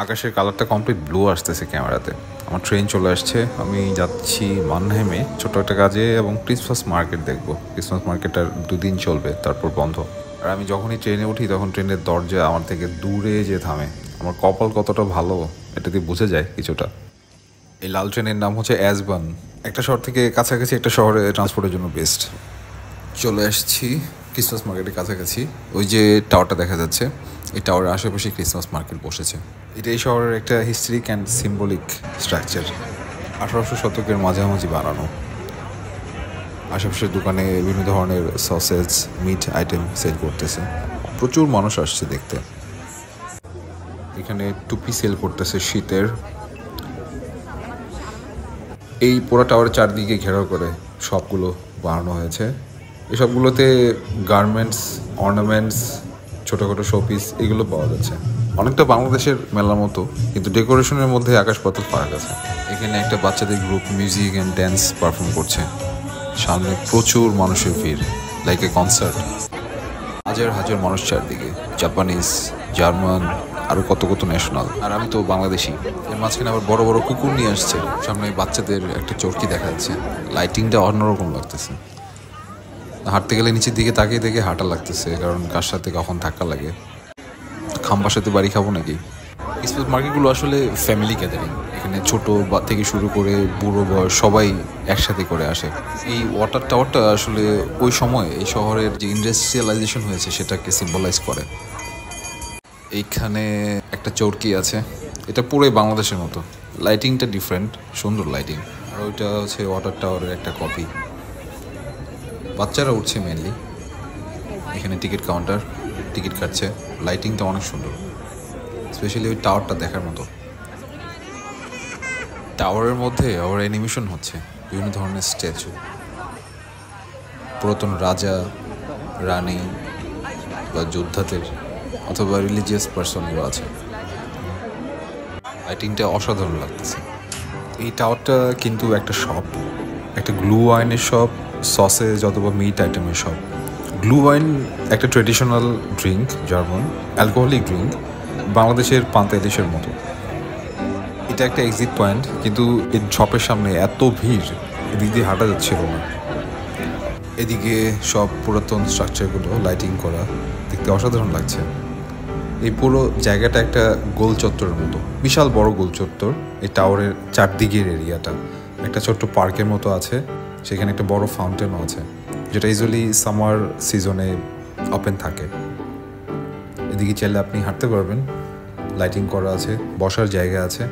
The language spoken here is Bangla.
আকাশের কালারটা কমপ্লিট ব্লু আসতেছে ক্যামেরাতে। আমার ট্রেন চলে আসছে, আমি যাচ্ছি মানহেমে ছোট একটা কাজে এবং ক্রিসমাস মার্কেট দেখব। ক্রিসমাস মার্কেটটা 2 দিন চলবে, তারপর বন্ধ। আর আমি যখনই ট্রেনে উঠি তখন ট্রেনের দরজা আমার থেকে দূরে যে থামে। আমার কপাল কতটা ভালো এটা দিয়ে বোঝা যায় কিছুটা। এই লাল ট্রেনের নাম হচ্ছে অ্যাসবান। একটা শহর থেকে কাছাকাছি একটা শহরে ট্রান্সপোর্টের জন্য বেস্ট। চলে আসছি ক্রিসমাস মার্কেটের কাছাকাছি। ওই যে টাওয়ারটা দেখা যাচ্ছে, এই টাওয়ারের আশেপাশে ক্রিসমাস মার্কেট বসেছে। এটা এই শহরের একটা হিস্ট্রিক অ্যান্ড সিম্বলিক স্ট্রাকচার। 1800 শতকের মাঝামাঝি বানানো। আশেপাশের দোকানে বিভিন্ন ধরনের সসেজ, মিট আইটেম সেল করতেছে। প্রচুর মানুষ আসছে দেখতে। এখানে টুপি সেল করতেছে শীতের। এই পুরো টাওয়ারের চারদিকে ঘেরাও করে সবগুলো বানানো হয়েছে। এসবগুলোতে গার্মেন্টস, অর্নামেন্টস, ছোটোখাটো শোপিস এগুলো পাওয়া যাচ্ছে। অনেকটা বাংলাদেশের মেলার মতো, কিন্তু ডেকোরেশনের মধ্যে আকাশ পাতাল ফারাক আছে। এখানে একটা বাচ্চাদের group music and dance perform করছে। সামনে প্রচুর মানুষের ভিড়, লাইক এ কনসার্ট। হাজার হাজার মানুষ চারদিকে, জাপানিজ, জার্মান, আরও কত কত ন্যাশনাল। আর আমি তো বাংলাদেশি। এর মাঝখানে আবার বড় বড় কুকুর নিয়ে আসছে। সামনে বাচ্চাদের একটা চরকি দেখা যাচ্ছে। লাইটিংটা অন্যরকম লাগতেছে। হাঁটতে গেলে নিচের দিকে তাকিয়ে দেখে হাঁটা লাগতেছে, কারণ কার সাথে কখন ধাক্কা লাগে। খাম্বার সাথে বাড়ি খাবো নাকি। ক্রিসমাস মার্কেটগুলো আসলে ফ্যামিলি গ্যাদারিং। এখানে ছোট থেকে শুরু করে বুড়ো বয়স সবাই একসাথে করে আসে। এই ওয়াটার টাওয়ারটা আসলে ওই সময় এই শহরের যে ইন্ডাস্ট্রিয়ালাইজেশন হয়েছে সেটাকে সিম্বলাইজ করে। এইখানে একটা চরকি আছে, এটা পুরোই বাংলাদেশের মতো। লাইটিংটা ডিফারেন্ট, সুন্দর লাইটিং। আর ওইটা হচ্ছে ওয়াটার টাওয়ারের একটা কপি। বাচ্চারা উঠছে মেনলি। এখানে টিকিট কাউন্টার, টিকিট কাটছে। লাইটিংটা অনেক সুন্দর, স্পেশালি ওই টাওয়ারটা দেখার মতো। টাওয়ারের মধ্যে আবার অ্যানিমেশন হচ্ছে, বিভিন্ন ধরনের স্ট্যাচু, পুরাতন রাজা, রানী বা যোদ্ধাদের অথবা রিলিজিয়াস পার্সনগুলো আছে। লাইটিংটা অসাধারণ লাগতেছে। এই টাওয়ারটা কিন্তু একটা শপ, একটা গ্লু ওয়াইনের শপ, সসেজ অথবা মিট আইটেমের শপ। গ্লু ওয়াইন একটা traditional drink, German alcoholic drink, বাংলাদেশের পান্তা ইলিশের মতো। এটা একটা এক্সিট পয়েন্ট, কিন্তু এই শপের সামনে এত ভিড়, এদিক দিয়ে হাঁটা যাচ্ছিল না। এদিকে সব পুরাতন স্ট্রাকচারগুলো লাইটিং করা, দেখতে অসাধারণ লাগছে। এই পুরো জায়গাটা একটা গোল চত্বরের মতো, বিশাল বড় গোল চত্বর। এই টাওয়ারের চারদিকের এরিয়াটা একটা ছোট্ট পার্কের মতো আছে। সেখানে একটা বড় ফাউন্টেনও আছে, যেটা ইউজুয়ালি সামার সিজনে ওপেন থাকে। এদিকে চাইলে আপনি হাঁটতে পারবেন, লাইটিং করা আছে, বসার জায়গা আছে।